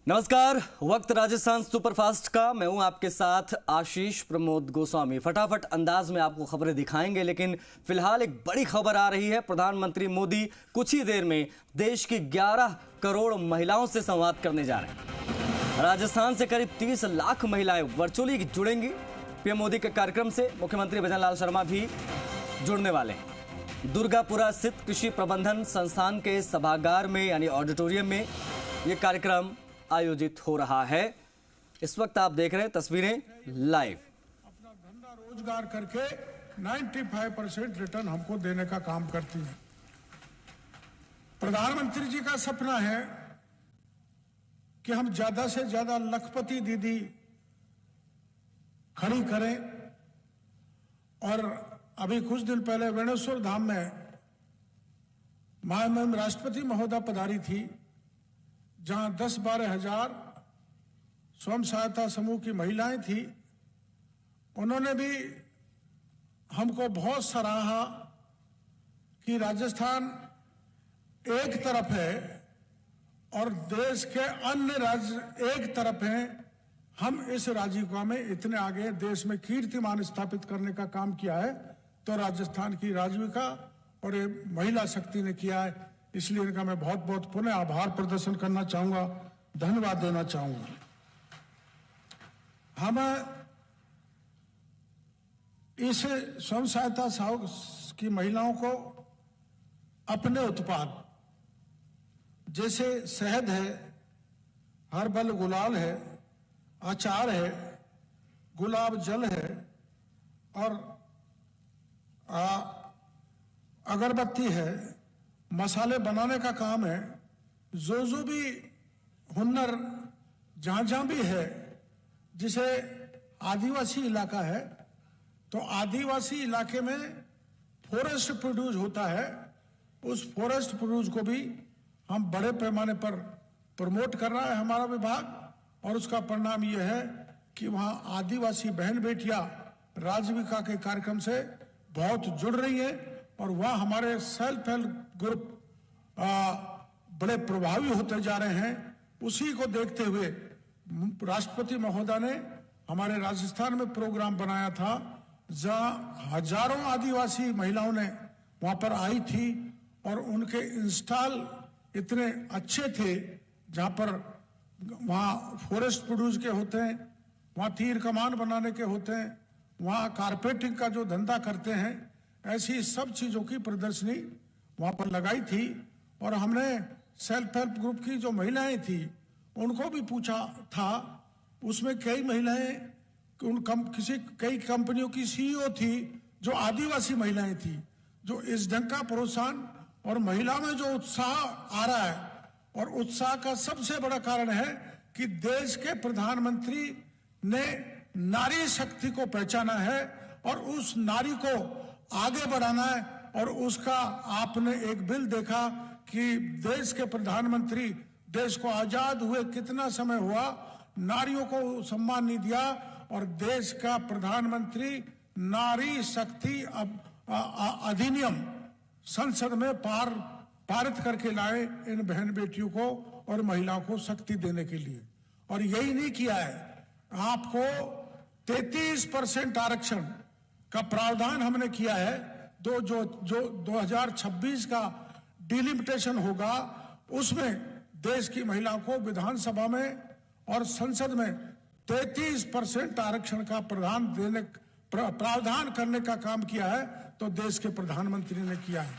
नमस्कार। वक्त राजस्थान सुपरफास्ट का, मैं हूं आपके साथ आशीष प्रमोद गोस्वामी। फटाफट अंदाज में आपको खबरें दिखाएंगे, लेकिन फिलहाल एक बड़ी खबर आ रही है। प्रधानमंत्री मोदी कुछ ही देर में देश की 11 करोड़ महिलाओं से संवाद करने जा रहे हैं। राजस्थान से करीब 30 लाख महिलाएं वर्चुअली जुड़ेंगी। पीएम मोदी के कार्यक्रम से मुख्यमंत्री भजन लाल शर्मा भी जुड़ने वाले हैं। दुर्गापुरा स्थित कृषि प्रबंधन संस्थान के सभागार में यानी ऑडिटोरियम में यह कार्यक्रम आयोजित हो रहा है। इस वक्त आप देख रहे हैं तस्वीरें लाइव। अपना धंधा रोजगार करके 95% रिटर्न हमको देने का काम करती है। प्रधानमंत्री जी का सपना है कि हम ज्यादा से ज्यादा लखपति दीदी खड़ी करें, और अभी कुछ दिन पहले वेणुस्वर धाम में माननीय राष्ट्रपति महोदय पधारी थी, जहां 10-12 हजार स्वयं सहायता समूह की महिलाएं थी। उन्होंने भी हमको बहुत सराहा कि राजस्थान एक तरफ है और देश के अन्य राज्य एक तरफ हैं। हम इस राजीविका में इतने आगे देश में कीर्तिमान स्थापित करने का काम किया है, तो राजस्थान की राजीविका और ये महिला शक्ति ने किया है। इसलिए इनका मैं बहुत बहुत पुनः आभार प्रदर्शन करना चाहूंगा, धन्यवाद देना चाहूंगा। हम इस स्वयं सहायता समूह की महिलाओं को अपने उत्पाद जैसे शहद है, हर्बल गुलाल है, अचार है, गुलाब जल है और अगरबत्ती है, मसाले बनाने का काम है। जो भी हुनर जहां जहां भी है, जिसे आदिवासी इलाका है तो आदिवासी इलाके में फॉरेस्ट प्रोड्यूस होता है, उस फॉरेस्ट प्रोड्यूस को भी हम बड़े पैमाने पर प्रमोट कर रहा है हमारा विभाग। और उसका परिणाम यह है कि वहां आदिवासी बहन बेटियां राजीविका के कार्यक्रम से बहुत जुड़ रही हैं और वहां हमारे सेल्फ हेल्प ग्रुप बड़े प्रभावी होते जा रहे हैं। उसी को देखते हुए राष्ट्रपति महोदय ने हमारे राजस्थान में प्रोग्राम बनाया था, जहां हजारों आदिवासी महिलाओं ने वहां पर आई थी और उनके इंस्टॉल इतने अच्छे थे, जहां पर वहां फॉरेस्ट प्रोड्यूस के होते हैं, वहां तीर कमान बनाने के होते हैं, वहां कारपेटिंग का जो धंधा करते हैं, ऐसी सब चीजों की प्रदर्शनी वहां पर लगाई थी। और हमने सेल्फ हेल्प ग्रुप की जो महिलाएं थी उनको भी पूछा था। उसमें कई महिलाएं कई कंपनियों की सीईओ थी जो आदिवासी महिलाएं थी। जो इस ढंग का प्रोत्साहन और महिला में जो उत्साह आ रहा है, और उत्साह का सबसे बड़ा कारण है कि देश के प्रधानमंत्री ने नारी शक्ति को पहचाना है और उस नारी को आगे बढ़ाना है। और उसका आपने एक बिल देखा कि देश के प्रधानमंत्री देश को आजाद हुए कितना समय हुआ, नारियों को सम्मान नहीं दिया, और देश का प्रधानमंत्री नारी शक्ति अधिनियम संसद में पारित करके लाए इन बहन बेटियों को और महिलाओं को शक्ति देने के लिए। और यही नहीं किया है, आपको 33% आरक्षण का प्रावधान हमने किया है। जो 2026 का डिलिमिटेशन होगा, उसमें देश की महिलाओं को विधानसभा में और संसद में 33% आरक्षण का प्रावधान करने का काम किया है, तो देश के प्रधानमंत्री ने किया है।